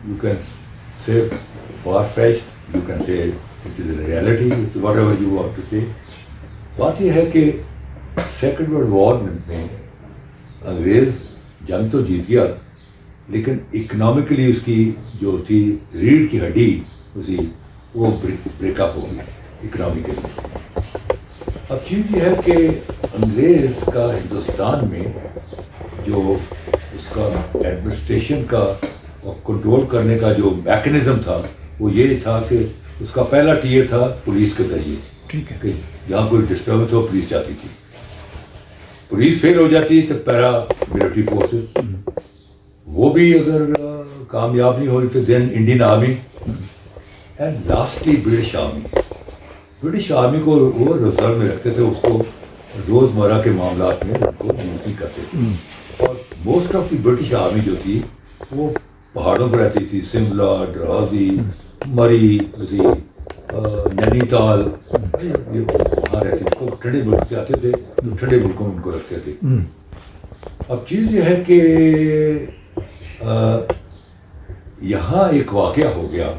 you can say far-fetched, you can say it is a reality, it's whatever you want to say. بات یہ ہے کہ second world war میں انگریز جنگ تو جیت گیا لیکن اکنامکلی اس کی جو تھی ریڑھ کی ہڈی اسی وہ بریک اپ ہو گئی اکنامکلی. اب چیز یہ ہے کہ انگریز کا ہندوستان میں جو اس کا ایڈمنسٹریشن کا اور کنٹرول کرنے کا جو میکنزم تھا وہ یہ تھا کہ اس کا پہلا ٹیئر تھا پولیس کے ذریعے. ٹھیک ہے کہ جہاں کوئی ڈسٹربنس ہو پولیس جاتی تھی, پولیس فیل ہو جاتی تو پیرا ملٹری فورسز, وہ بھی اگر کامیاب نہیں ہو رہی تو then Indian army and lastly British army. British army کو وہ ریزرو میں رکھتے تھے, اس کو روزمرہ کے معاملات میں ان کو ڈیوٹی کرتے تھے. اور most of the British army جو تھی وہ پہاڑوں پر رہتی تھی, شملہ, ڈرہازی, مری, نینی تال, وہاں رہتے تھے. ٹھنڈے ملک سے آتے تھے, ٹھنڈے ملکوں میں ان کو رکھتے تھے. اب چیز یہ ہے کہ یہاں ایک واقعہ ہو گیا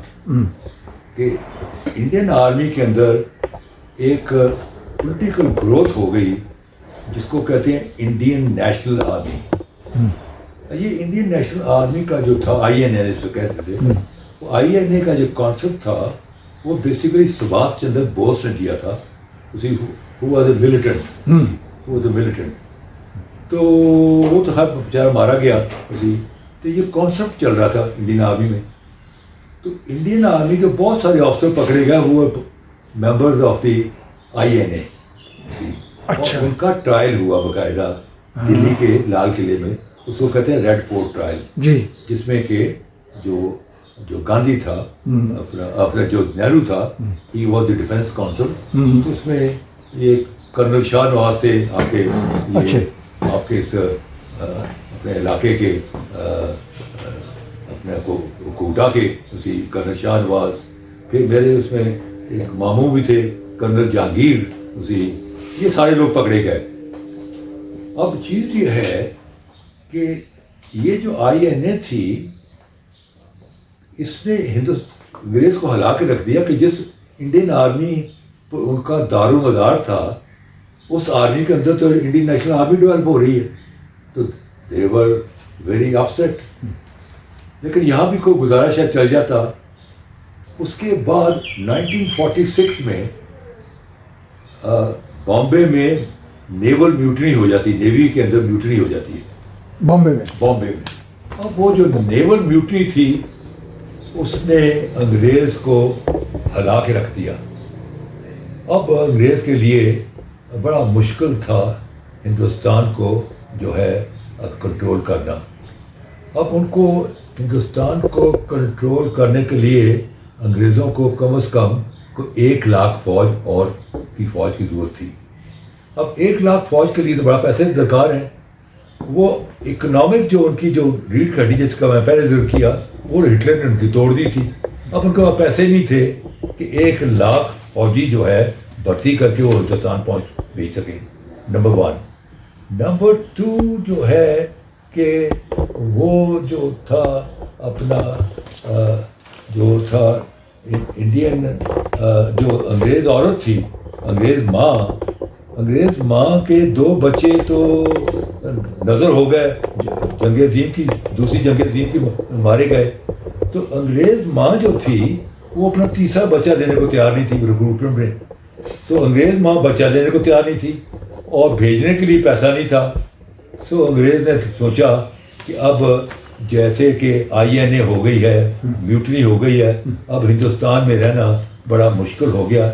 کہ انڈین آرمی کے اندر ایک پولیٹیکل گروتھ ہو گئی جس کو کہتے ہیں انڈین نیشنل آرمی. یہ انڈین نیشنل آرمی کا جو تھا آئی این اے جس کو کہتے تھے, وہ آئی این اے کا جو کانسیپٹ تھا وہ بیسیکلی سبھاش چندر بوس نے دیا تھا. who was a militant. تو وہ تو خیر بیچارہ مارا گیا اسی. تو یہ کانسیپٹ چل رہا تھا انڈین آرمی میں. تو انڈین آرمی کے بہت سارے آفسر پکڑے گئے, وہ members of the I N A. اچھا, ان کا ٹرائل ہوا باقاعدہ دلی کے لال قلعے میں, اس کو کہتے ہیں ریڈ فورٹ ٹرائل. جی, جس میں کہ جو گاندھی تھا اپنا جو نہرو تھا, he was the defence council. تو اس میں یہ کرنل شاہ نواز سے آپ کے اس اپنے علاقے کے اپنے کوٹا کے اسی کرنل شاہ نواز, پھر میرے اس میں ایک ماموں بھی تھے کرنل جہانگیر اسی, یہ سارے لوگ پکڑے گئے. اب چیز یہ ہے کہ یہ جو آئی این اے تھی اس نے انگریز کو ہلا کے رکھ دیا کہ جس انڈین آرمی پر ان کا دار و مدار تھا اس آرمی کے اندر تو انڈین نیشنل آرمی ڈیولپ ہو رہی ہے. تو دے ور ویری اپسیٹ. لیکن یہاں بھی کوئی گزارا شاید چل جاتا. اس کے بعد 1946 میں بامبے میں نیول میوٹنی ہو جاتی, نیوی کے اندر میوٹنی ہو جاتی ہے بامبے میں. اب وہ جو نیول میوٹنی تھی اس نے انگریز کو ہلا کے رکھ دیا. اب انگریز کے لیے بڑا مشکل تھا ہندوستان کو جو ہے کنٹرول کرنا. اب ان کو ہندوستان کو کنٹرول کرنے کے لیے انگریزوں کو کم از کم 1,00,000 فوج اور کی فوج کی ضرورت تھی. اب 1,00,000 فوج کے لیے تو بڑا پیسے درکار ہیں. وہ اکنامک جو ان کی جو ریڑھ کی ہڈی جس کا میں پہلے ذکر کیا وہ ہٹلر نے ان کی توڑ دی تھی. اب ان کے پاس پیسے نہیں تھے کہ 1,00,000 فوجی جو ہے بھرتی کر کے وہ ہندوستان بھیج سکیں. نمبر 1. نمبر 2 جو ہے کہ وہ جو تھا اپنا جو تھا انڈین جو انگریز عورت تھی, انگریز ماں کے 2 بچے تو نظر ہو گئے جنگ عظیم کی, دوسری جنگ عظیم کی مارے گئے. تو انگریز ماں جو تھی وہ اپنا تیسرا بچہ دینے کو تیار نہیں تھی ریکروٹمنٹ میں. تو انگریز ماں بچہ دینے کو تیار نہیں تھی اور بھیجنے کے لیے پیسہ نہیں تھا. سو انگریز نے سوچا کہ اب جیسے کہ آئی این اے ہو گئی ہے, میوٹنی ہو گئی ہے, اب ہندوستان میں رہنا بڑا مشکل ہو گیا.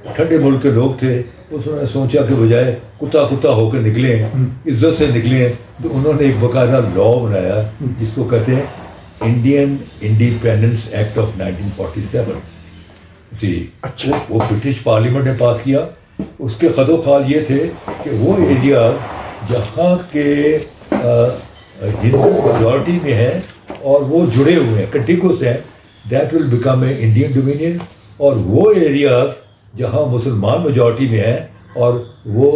ٹھنڈے ملک کے لوگ تھے, اس نے سوچا کہ بجائے کتا ہو کے نکلیں, عزت سے نکلیں, تو انہوں نے ایک باقاعدہ لا بنایا جس کو کہتے ہیں انڈین انڈیپینڈنس ایکٹ آف 1947. جی, وہ برٹش پارلیمنٹ نے پاس کیا. اس کے خد و خال یہ تھے کہ وہ ایریا جہاں کے ہندو میجورٹی میں ہیں اور وہ جڑے ہوئے ہیں, کنٹیگوس ہیں, that will become a Indian dominion. اور وہ ایریاز جہاں مسلمان میجورٹی میں ہیں اور وہ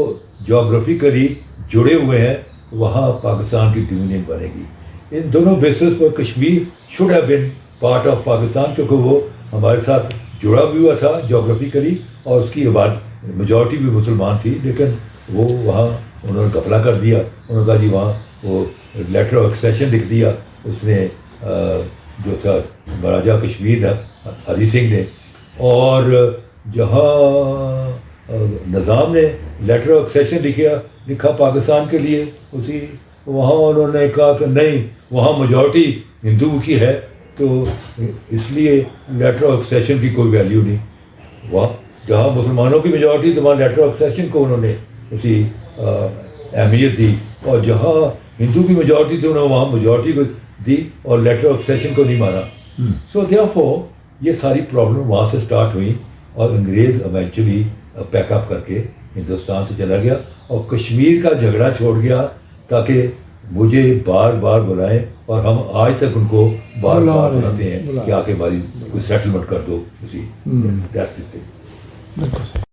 جغرافیکلی جڑے ہوئے ہیں وہاں پاکستان کی ڈومینین بنے گی. ان دونوں basis per Kashmir should have been part of Pakistan, کیونکہ وہ ہمارے ساتھ جڑا بھی ہوا تھا جغرافیکلی، اور اس کی میجورٹی بھی مسلمان تھی، لیکن وہ وہاں انہوں نے گھپلا کر دیا. انہوں نے کہا جی وہاں وہ لیٹر آف ایکسیشن لکھ دیا اس نے جو تھا مہاراجا کشمیر ہری سنگھ نے، اور جہاں نظام نے لیٹر آف ایکسیشن لکھا پاکستان کے لیے اسی، وہاں انہوں نے کہا کہ نہیں وہاں میجورٹی ہندو کی ہے، تو اس لیے لیٹر آف ایکسیشن کی کوئی ویلیو نہیں. وہاں جہاں مسلمانوں کی میجورٹی تو وہاں لیٹر آف ایکسیشن کو انہوں نے اسی اہمیت دی، اور جہاں ہندو کی میجورٹی تھی انہوں نے وہاں میجورٹی کو دی اور لیٹر آف ایکسیشن کو نہیں مانا. سو دیئرفور یہ ساری پرابلم وہاں سے سٹارٹ ہوئی، اور انگریز ایونچولی پیک اپ کر کے ہندوستان سے چلا گیا اور کشمیر کا جھگڑا چھوڑ گیا تاکہ مجھے بار بار بلائیں، اور ہم آج تک ان کو بار بار بلاتے ہیں کہ آ کے ہماری کوئی سیٹلمنٹ کر دو اسی.